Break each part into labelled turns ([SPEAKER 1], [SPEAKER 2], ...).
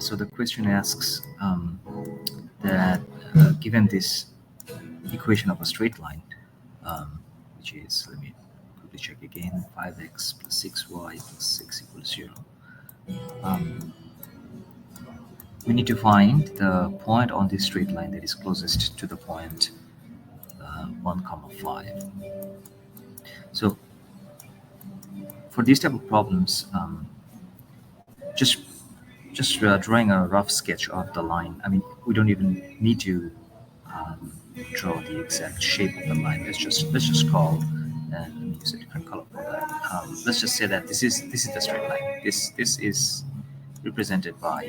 [SPEAKER 1] So the question asks that given this equation of a straight line, which is, let me quickly check again, 5x plus 6y plus 6 equals 0. We need to find the point on this straight line that is closest to the point 1, 5. So for these type of problems, just drawing a rough sketch of the line. I mean, we don't even need to draw the exact shape of the line. Let's just call and use a different color for that. Let's just say that this is the straight line. This is represented by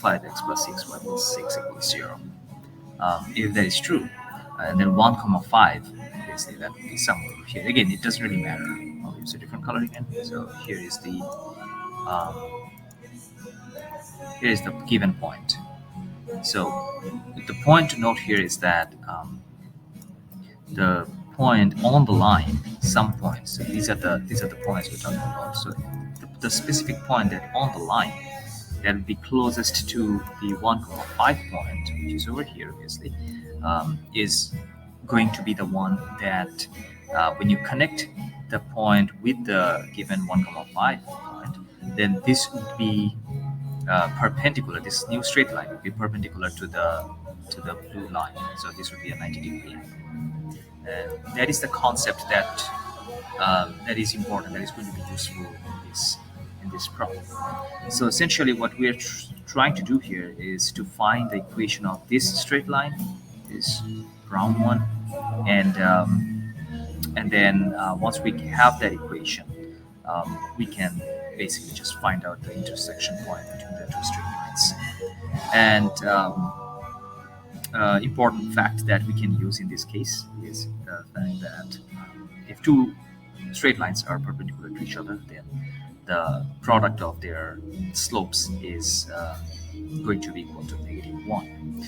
[SPEAKER 1] 5x plus 6y plus 6 equals 0. If that is true, and then 1, 5, obviously that would be somewhere here. Again, it doesn't really matter. I'll use a different color again. So here is the given point. So the point to note here is that the point on the line, some points. So these are the points we're talking about. So the specific point that on the line that would be closest to the 1, 5 point, which is over here, obviously, is going to be the one that when you connect the point with the given 1, 5 point, then this would be perpendicular. This new straight line would be perpendicular to the blue line. So this would be a 90-degree angle. And that is the concept that is important, that is going to be useful in this problem. So essentially what we're trying to do here is to find the equation of this straight line, this brown one, and then once we have that equation, we can basically just find out the intersection point between the two straight lines. And important fact that we can use in this case is the fact that if two straight lines are perpendicular to each other, then the product of their slopes is going to be equal to -1.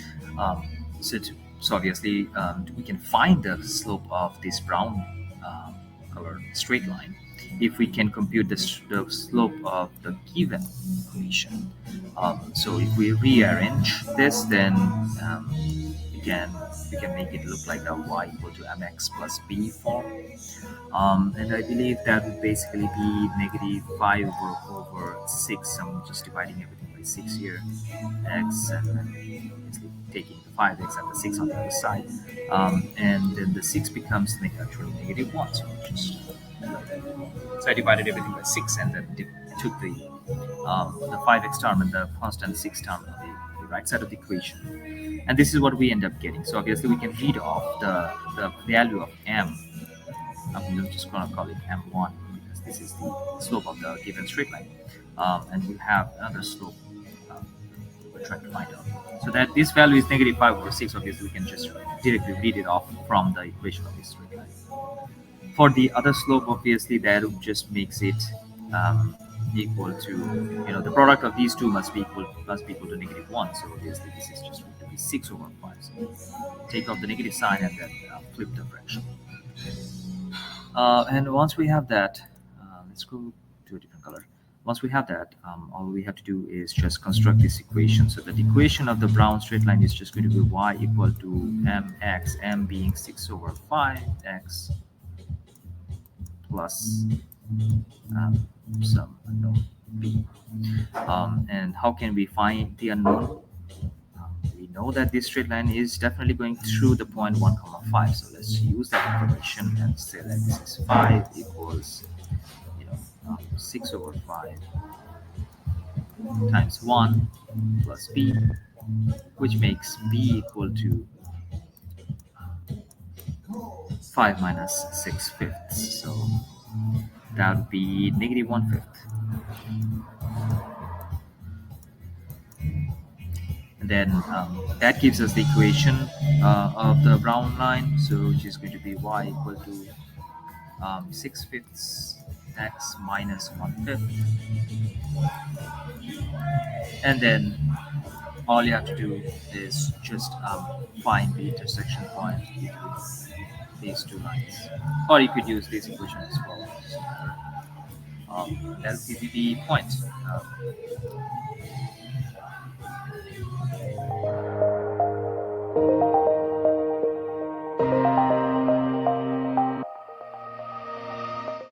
[SPEAKER 1] So obviously we can find the slope of this brown colored straight line if we can compute the slope of the given equation. So if we rearrange this, then we can make it look like a y equal to mx plus b form. And I believe that would basically be -5 over 6. I'm just dividing everything by 6 here. X, and then obviously taking the 5x and the 6 on the other side. And then the 6 becomes actually -1. So I divided everything by 6 and then took the 5x term and the constant 6 term on the right side of the equation. And this is what we end up getting. So obviously we can read off the value of m. I'm just going to call it m1 because this is the slope of the given straight line. And we have another slope we're trying to find out. So that this value is -5 over 6. Obviously we can just directly read it off from the equation of this straight line. For the other slope, obviously that just makes it equal to, the product of these two must be equal to -1. So obviously this is just going to be 6 over 5. So take off the negative sign and then flip the fraction. And once we have that, let's go to a different color. Once we have that, all we have to do is just construct this equation. So that the equation of the brown straight line is just going to be y equal to mx, m being 6 over 5x plus some unknown b. And how can we find the unknown? We know that this straight line is definitely going through the point 1, 5. So let's use that information and say that this is 5 equals 6 over 5 times 1 plus b, which makes b equal to 5 minus 6/5. So that would be -1/5. And then that gives us the equation of the brown line, so which is going to be y equal to 6/5 x minus 1/5. And then all you have to do is just find the intersection point between these two lines, or you could use this equation as well. That'll give you the point.